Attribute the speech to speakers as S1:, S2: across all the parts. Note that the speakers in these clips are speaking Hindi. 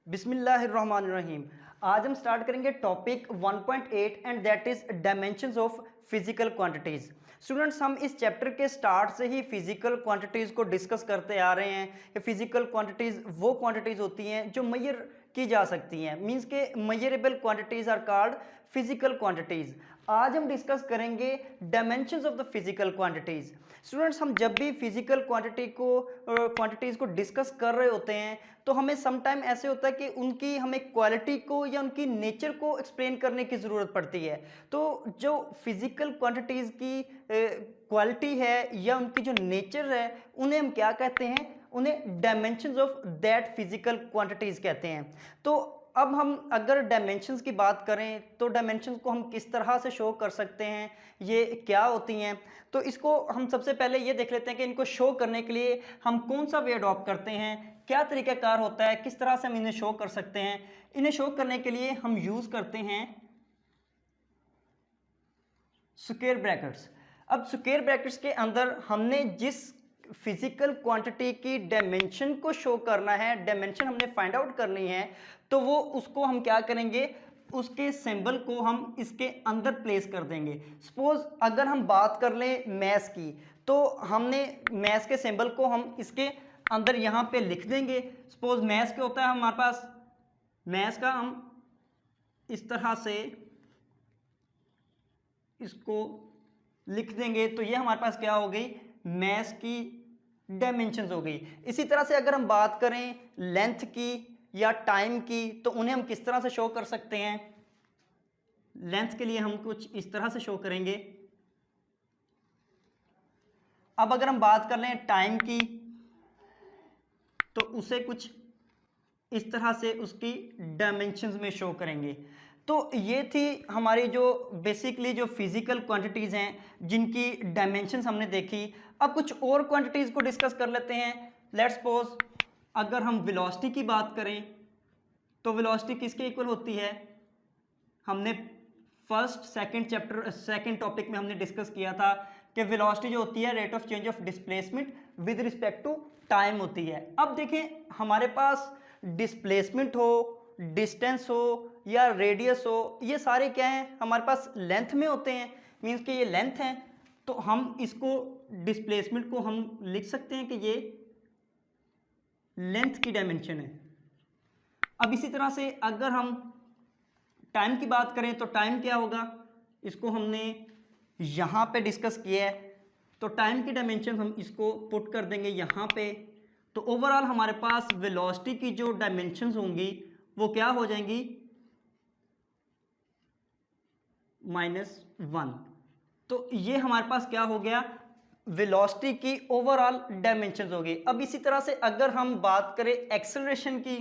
S1: बिस्मिल्लाहिर्रहमानिर्रहीम। आज हम स्टार्ट करेंगे topic 1.8 and that is dimensions of physical quantities. Students, हम इस चैप्टर के स्टार्ट से ही फिजिकल क्वांटिटीज़ को डिस्कस करते आ रहे हैं कि फिजिकल क्वांटिटीज़ वो क्वांटिटीज़ होती हैं जो मेजर की जा सकती हैं, मींस के measurable quantities are called physical quantities. आज हम डिस्कस करेंगे dimensions of the physical quantities. Students, हम जब भी फिजिकल क्वांटिटीज़ को डिस्कस कर रहे होते हैं तो हमें सम टाइम ऐसे होता है कि उनकी हमें क्वालिटी को या उनकी नेचर को एक्सप्लेन करने की ज़रूरत पड़ती है। तो जो फिजिकल क्वांटिटीज़ की क्वालिटी है या उनकी जो नेचर है उन्हें हम क्या कहते हैं? उन्हें dimensions of that physical quantities कहते हैं। तो अब हम अगर डायमेंशंस की बात करें तो डायमेंशंस को हम किस तरह से शो कर सकते हैं, ये क्या होती हैं? तो इसको हम सबसे पहले ये देख लेते हैं कि इनको शो करने के लिए हम कौन सा वे अडॉप्ट करते हैं, क्या तरीक़ाकार होता है, किस तरह से हम इन्हें शो कर सकते हैं। इन्हें शो करने के लिए हम यूज़ करते हैं स्क्वायर ब्रैकेट्स। अब स्क्वायर ब्रैकेट्स के अंदर हमने जिस फिजिकल क्वांटिटी की डायमेंशन को शो करना है, डायमेंशन हमने फाइंड आउट करनी है, तो वो उसको हम क्या करेंगे, उसके सिंबल को हम इसके अंदर प्लेस कर देंगे। सपोज अगर हम बात कर लें मैथ्स की, तो हमने मैथ्स के सिंबल को हम इसके अंदर यहाँ पे लिख देंगे। सपोज मैथ्स क्या होता है हमारे पास, मैथ्स का हम इस तरह से इसको लिख देंगे तो ये हमारे पास क्या हो गई, मैथ्स की डायमेंशंस हो गई। इसी तरह से अगर हम बात करें लेंथ की या टाइम की, तो उन्हें हम किस तरह से शो कर सकते हैं? लेंथ के लिए हम कुछ इस तरह से शो करेंगे। अब अगर हम बात कर लें टाइम की, तो उसे कुछ इस तरह से उसकी डायमेंशंस में शो करेंगे। तो ये थी हमारी जो बेसिकली जो फिजिकल क्वांटिटीज़ हैं जिनकी डायमेंशंस हमने देखी। अब कुछ और क्वांटिटीज़ को डिस्कस कर लेते हैं। लेट्स सपोज अगर हम वेलोसिटी की बात करें तो वेलोसिटी किसके इक्वल होती है? हमने सेकंड टॉपिक में हमने डिस्कस किया था कि वेलोसिटी जो होती है rate of change of displacement with respect to time होती है। अब देखें, हमारे पास डिस्प्लेसमेंट हो, डिस्टेंस हो या रेडियस हो, ये सारे क्या हैं, हमारे पास लेंथ में होते हैं। मींस कि ये लेंथ है, तो हम इसको डिस्प्लेसमेंट को हम लिख सकते हैं कि ये लेंथ की डायमेंशन है। अब इसी तरह से अगर हम टाइम की बात करें तो टाइम क्या होगा, इसको हमने यहाँ पे डिस्कस किया है, तो टाइम की डायमेंशन हम इसको पुट कर देंगे यहाँ पे। तो ओवरऑल हमारे पास वेलोसिटी की जो डायमेंशंस होंगी वो क्या हो जाएंगी, -1। तो ये हमारे पास क्या हो गया, वेलोसिटी की ओवरऑल डायमेंशंस हो गई। अब इसी तरह से अगर हम बात करें एक्सेलरेशन की,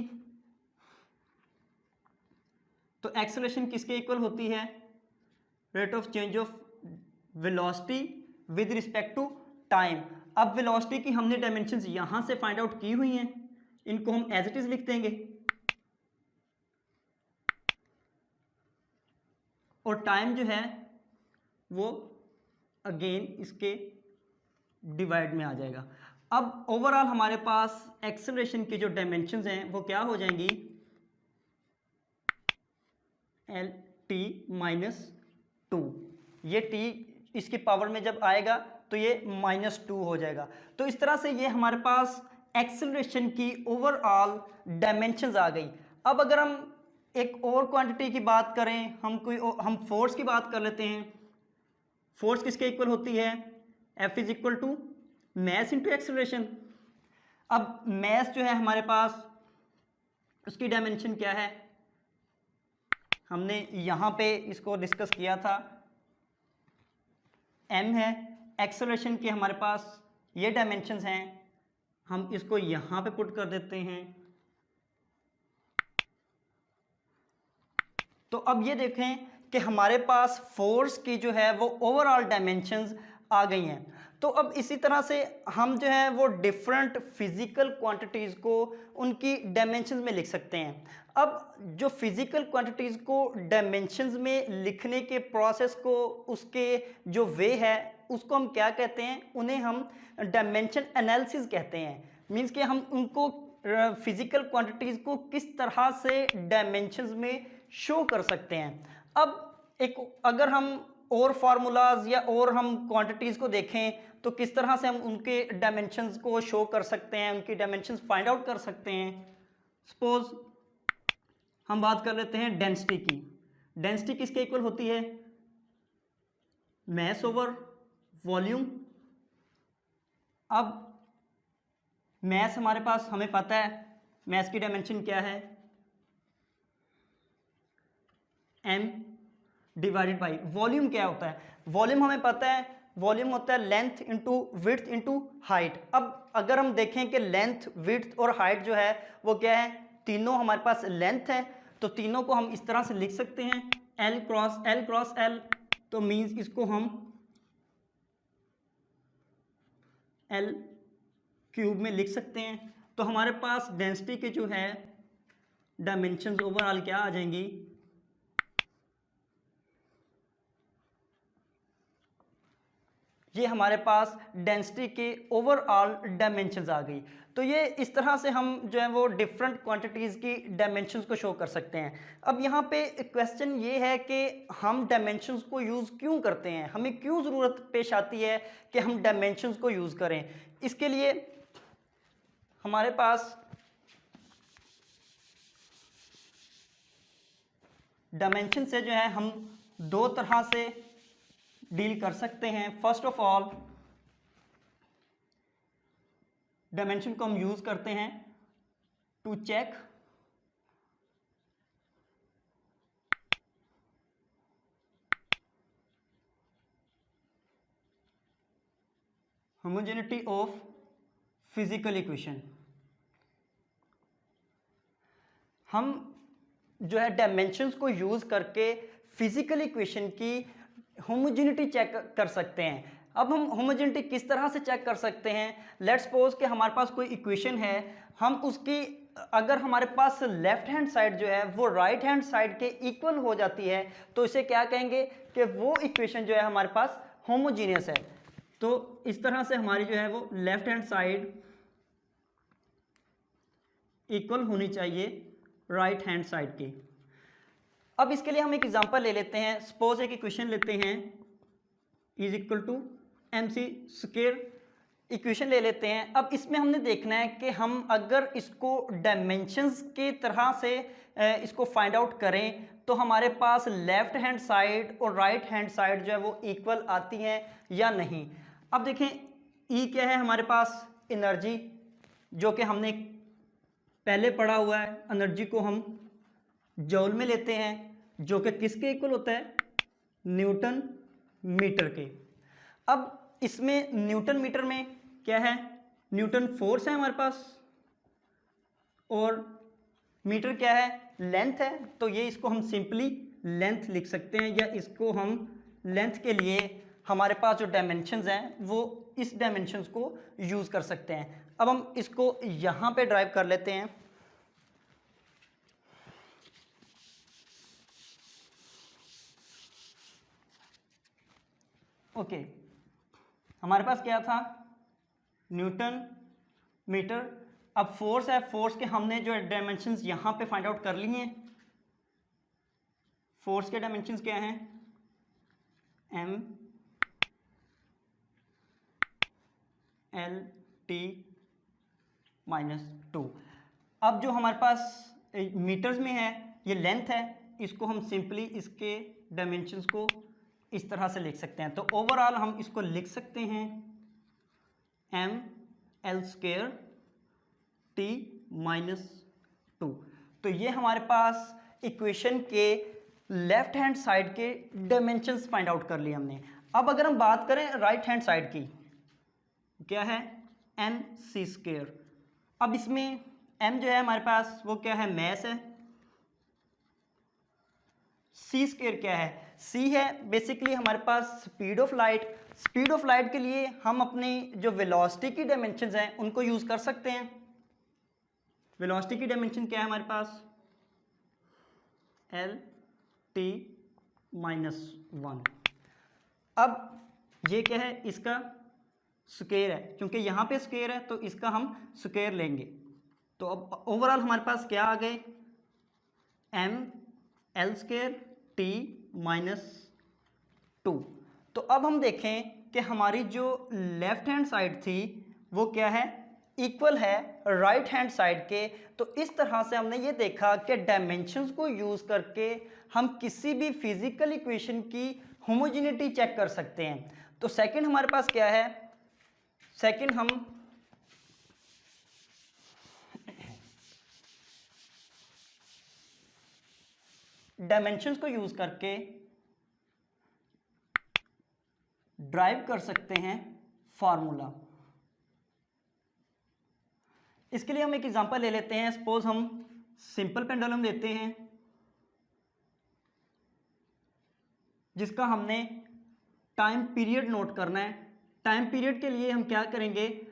S1: तो एक्सेलरेशन किसके इक्वल होती है? Rate of change of velocity with respect to time. अब वेलोसिटी की हमने डायमेंशंस यहां से फाइंड आउट की हुई हैं, इनको हम एज इट इज लिख देंगे और टाइम जो है वो अगेन इसके डिवाइड में आ जाएगा। अब ओवरऑल हमारे पास एक्सेलरेशन की जो डायमेंशंस हैं वो क्या हो जाएंगी, Lt-2। ये t इसकी पावर में जब आएगा तो ये -2 हो जाएगा। तो इस तरह से ये हमारे पास एक्सेलरेशन की ओवरऑल डायमेंशंस आ गई। अब अगर हम एक और क्वांटिटी की बात करें, हम फोर्स की बात कर लेते हैं। फोर्स किसके इक्वल होती है? F is equal to mass into acceleration. अब मैस जो है हमारे पास, उसकी डायमेंशन क्या है, हमने यहाँ पे इसको डिस्कस किया था, m है। एक्सेलरेशन की हमारे पास ये डायमेंशंस हैं, हम इसको यहाँ पे पुट कर देते हैं। तो अब ये देखें कि हमारे पास फोर्स की जो है वो ओवरऑल डायमेंशंस आ गई हैं। तो अब इसी तरह से हम जो है वो डिफरेंट फिजिकल क्वांटिटीज़ को उनकी डायमेंशंस में लिख सकते हैं। अब जो फिजिकल क्वांटिटीज़ को डायमेंशंस में लिखने के प्रोसेस को, उसके जो वे है उसको हम क्या कहते हैं, उन्हें हम डायमेंशन एनालिसिस कहते हैं। मींस कि हम उनको फिजिकल क्वांटिटीज को किस तरह से डायमेंशंस में शो कर सकते हैं। अब एक अगर हम और फार्मूलाज या और हम क्वांटिटीज को देखें तो किस तरह से हम उनके डायमेंशंस को शो कर सकते हैं, उनकी डायमेंशंस फाइंड आउट कर सकते हैं। सपोज हम बात कर लेते हैं डेंसिटी की। डेंसिटी किसके इक्वल होती है? Mass over volume. अब मैस हमारे पास हमें पता है, मैस की डायमेंशन क्या है? m डिवाइडेड बाई वॉल्यूम क्या होता है? वॉल्यूम हमें पता है, वॉल्यूम होता है length into width into height. अब अगर हम देखें कि लेंथ, विड्थ और हाइट जो है वो क्या है, तीनों हमारे पास लेंथ है, तो तीनों को हम इस तरह से लिख सकते हैं L क्रॉस L, तो मीन्स इसको हम L क्यूब में लिख सकते हैं। तो हमारे पास डेंसिटी के जो है डायमेंशंस ओवरऑल क्या आ जाएंगी, ये हमारे पास डेंसिटी के ओवरऑल डायमेंशंस आ गई। तो ये इस तरह से हम जो है वो डिफरेंट क्वांटिटीज़ की डायमेंशंस को शो कर सकते हैं। अब यहाँ पे क्वेश्चन ये है कि हम डायमेंशंस को यूज़ क्यों करते हैं, हमें क्यों ज़रूरत पेश आती है कि हम डायमेंशंस को यूज़ करें। इसके लिए हमारे पास डायमेंशन से जो है हम दो तरह से डील कर सकते हैं। फर्स्ट ऑफ ऑल डायमेंशन को हम यूज करते हैं to check homogeneity of physical equation. हम जो है डायमेंशंस को यूज करके फिजिकल इक्वेशन की होमोजेनिटी चेक कर सकते हैं। अब हम होमोजेनिटी किस तरह से चेक कर सकते हैं? लेट्स सपोज कि हमारे पास कोई इक्वेशन है, हम उसकी अगर हमारे पास लेफ्ट हैंड साइड जो है वो राइट हैंड साइड के इक्वल हो जाती है तो इसे क्या कहेंगे कि वो इक्वेशन जो है हमारे पास होमोजीनियस है। तो इस तरह से हमारी जो है वो लेफ्ट हैंड साइड इक्वल होनी चाहिए राइट हैंड साइड की। अब इसके लिए हम एक एग्जांपल ले लेते हैं। सपोज एक इक्वेशन लेते हैं is equal to mc square equation ले लेते हैं। अब इसमें हमने देखना है कि हम अगर इसको डायमेंशंस के तरह से इसको फाइंड आउट करें तो हमारे पास लेफ्ट हैंड साइड और राइट हैंड साइड जो है वो इक्वल आती हैं या नहीं। अब देखें E क्या है हमारे पास? एनर्जी, जो कि हमने पहले पढ़ा हुआ है। एनर्जी को हम जूल में लेते हैं, जो कि किसके इक्वल होता है? न्यूटन मीटर के। अब इसमें न्यूटन मीटर में क्या है? न्यूटन फोर्स है हमारे पास और मीटर क्या है? लेंथ है। तो ये इसको हम सिंपली लेंथ लिख सकते हैं, या इसको हम लेंथ के लिए हमारे पास जो डायमेंशंस हैं वो इस डायमेंशंस को यूज़ कर सकते हैं। अब हम इसको यहाँ पे ड्राइव कर लेते हैं। ओके, हमारे पास क्या था? Newton meter. अब फोर्स है, फोर्स के हमने जो डायमेंशंस यहाँ पे फाइंड आउट कर लिए हैं। फोर्स के डायमेंशंस क्या हैं? m l t -2। अब जो हमारे पास मीटर्स में है ये लेंथ है, इसको हम सिंपली इसके डायमेंशंस को इस तरह से लिख सकते हैं। तो ओवरऑल हम इसको लिख सकते हैं m l स्क्वायर t -2। तो ये हमारे पास इक्वेशन के लेफ्ट हैंड साइड के डायमेंशंस फाइंड आउट कर लिए हमने। अब अगर हम बात करें राइट हैंड साइड की, क्या है? m c square. अब इसमें m जो है हमारे पास वो क्या है? मैस है। c स्क्वायर क्या है? c है बेसिकली हमारे पास speed of light. Speed of light के लिए हम अपनी जो वेलोसिटी की डायमेंशंस हैं उनको यूज़ कर सकते हैं। वेलोसिटी की डायमेंशन क्या है हमारे पास? l t -1। अब ये क्या है? इसका स्क्वायर है, क्योंकि यहाँ पे स्क्वायर है तो इसका हम स्क्वायर लेंगे। तो तो अब ओवरऑल हमारे पास क्या आ गए, ml² t - 2। तो अब हम देखें कि हमारी जो लेफ्ट हैंड साइड थी वो क्या है, इक्वल है राइट हैंड साइड के। तो इस तरह से हमने ये देखा कि डायमेंशंस को यूज करके हम किसी भी फिजिकल इक्वेशन की होमोजेनिटी चेक कर सकते हैं। तो सेकंड हमारे पास क्या है, सेकंड हम डायमेंशंस को यूज करके ड्राइव कर सकते हैं फार्मूला। इसके लिए हम एक एग्जांपल ले लेते हैं। सपोज हम सिंपल पेंडुलम लेते हैं जिसका हमने टाइम पीरियड नोट करना है। टाइम पीरियड के लिए हम क्या करेंगे,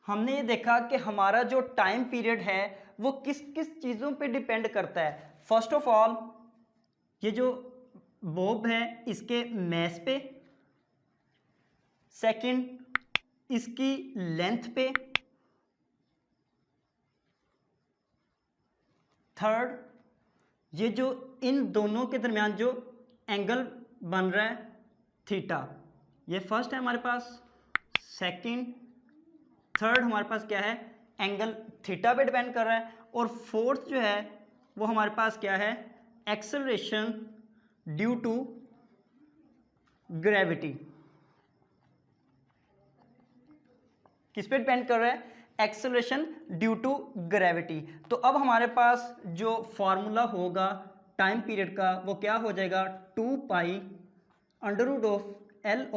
S1: हमने ये देखा कि हमारा जो टाइम पीरियड है वो किस किस चीज़ों पे डिपेंड करता है। फर्स्ट ऑफ ऑल ये जो बॉब है इसके मैस पे, सेकंड इसकी लेंथ पे, थर्ड ये जो इन दोनों के दरमियान जो एंगल बन रहा है थीटा, ये फर्स्ट है हमारे पास, सेकंड, थर्ड हमारे पास क्या है, एंगल थीटा पे डिपेंड कर रहा है, और फोर्थ जो है वो हमारे पास क्या है, एक्सेलरेशन ड्यू टू ग्रेविटी। किस पे डिपेंड कर रहा है, एक्सेलरेशन ड्यू टू ग्रेविटी। तो अब हमारे पास जो फॉर्मूला होगा टाइम पीरियड का वो क्या हो जाएगा, 2 पाई √L/g।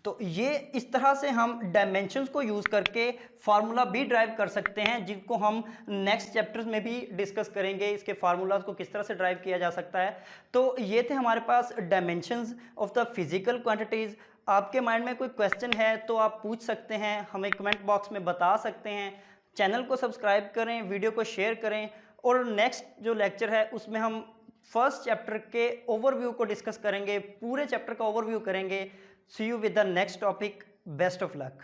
S1: तो ये इस तरह से हम डायमेंशंस को यूज़ करके फार्मूला भी ड्राइव कर सकते हैं, जिनको हम नेक्स्ट चैप्टर्स में भी डिस्कस करेंगे, इसके फार्मूलाज को किस तरह से ड्राइव किया जा सकता है। तो ये थे हमारे पास dimensions of the physical quantities. आपके माइंड में कोई क्वेश्चन है तो आप पूछ सकते हैं, हमें कमेंट बॉक्स में बता सकते हैं। चैनल को सब्सक्राइब करें, वीडियो को शेयर करें, और नेक्स्ट जो लेक्चर है उसमें हम फर्स्ट चैप्टर के ओवरव्यू को डिस्कस करेंगे, पूरे चैप्टर का ओवरव्यू करेंगे। See you with the next topic. Best of luck.